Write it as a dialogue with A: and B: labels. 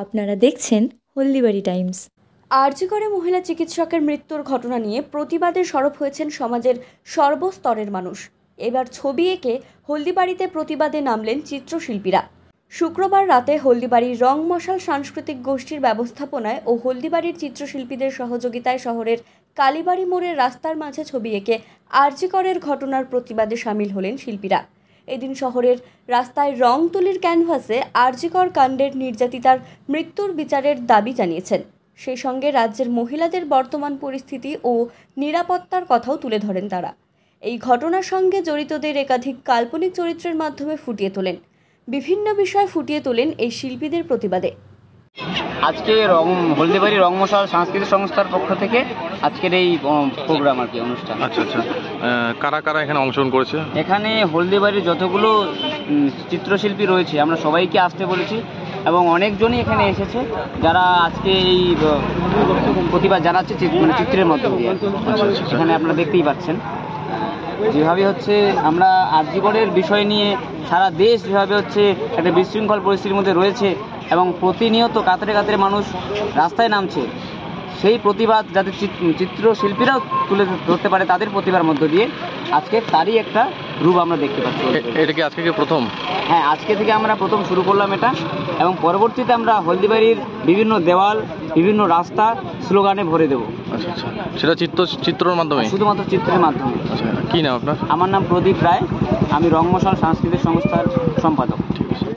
A: আপনারা দেখছেন হলদিবাড়ি টাইমস।
B: আরজি করে মহিলা চিকিৎসকের মৃত্যুর ঘটনা নিয়ে প্রতিবাদে সরব হয়েছেন সমাজের সর্বস্তরের মানুষ। এবার ছবি এঁকে হলদিবাড়িতে প্রতিবাদে নামলেন চিত্রশিল্পীরা। শুক্রবার রাতে হলদিবাড়ির রং মশাল সাংস্কৃতিক গোষ্ঠীর ব্যবস্থাপনায় ও হলদিবাড়ির চিত্রশিল্পীদের সহযোগিতায় শহরের কালীবাড়ি মোড়ের রাস্তার মাঝে ছবি এঁকে আরজি করের ঘটনার প্রতিবাদে সামিল হলেন শিল্পীরা। এদিন শহরের রাস্তায় রং তুলির ক্যানভাসে আরজি কর কাণ্ডের নির্যাতিতার মৃত্যুর বিচারের দাবি জানিয়েছেন। সেই সঙ্গে রাজ্যের মহিলাদের বর্তমান পরিস্থিতি ও নিরাপত্তার কথাও তুলে ধরেন তারা। এই ঘটনার সঙ্গে জড়িতদের একাধিক কাল্পনিক চরিত্রের মাধ্যমে ফুটিয়ে তোলেন। বিভিন্ন বিষয় ফুটিয়ে তোলেন এই শিল্পীদের প্রতিবাদে।
C: আজকে হলদিবাড়ি রং মশাল সাংস্কৃতিক সংস্থার পক্ষ থেকে আজকের এই প্রোগ্রাম আর কি অনুষ্ঠান।
D: আচ্ছা আচ্ছা, কারা কারা এখানে অংশগ্রহণ করেছে? এখানে
C: হলদিবাড়ির যতগুলো চিত্রশিল্পী রয়েছে আমরা সবাইকে আসতে বলেছি এবং অনেকজনই এখানে এসেছে যারা আজকে এই প্রতিবাদ জানাচ্ছে চিত্রের মধ্যে দিয়ে। এখানে আপনারা দেখতেই পাচ্ছেন যেভাবে হচ্ছে আমরা আরজি করের বিষয় নিয়ে সারা দেশ যেভাবে হচ্ছে একটা বিশৃঙ্খল পরিস্থিতির মধ্যে রয়েছে এবং প্রতিনিয়ত কাতারে কাতারে মানুষ রাস্তায় নামছে, সেই প্রতিবাদ যাতে চিত্রশিল্পীরাও তুলে ধরতে পারে তাদের প্রতিভার মধ্য দিয়ে আজকে তারই একটা রূপ আমরা দেখতে পাচ্ছি।
D: এটা কি আজকে প্রথম?
C: হ্যাঁ, আজকে থেকে আমরা প্রথম শুরু করলাম এটা এবং পরবর্তীতে আমরা হলদিবাড়ির বিভিন্ন দেওয়াল বিভিন্ন রাস্তা স্লোগানে ভরে দেবো।
D: আচ্ছা আচ্ছা, সেটা চিত্রের মাধ্যমে?
C: শুধুমাত্র চিত্রের মাধ্যমে।
D: আচ্ছা, কি নাম আপনার?
C: আমার নাম প্রদীপ রায়, আমি রং মশাল সাংস্কৃতিক সংস্থার সম্পাদক।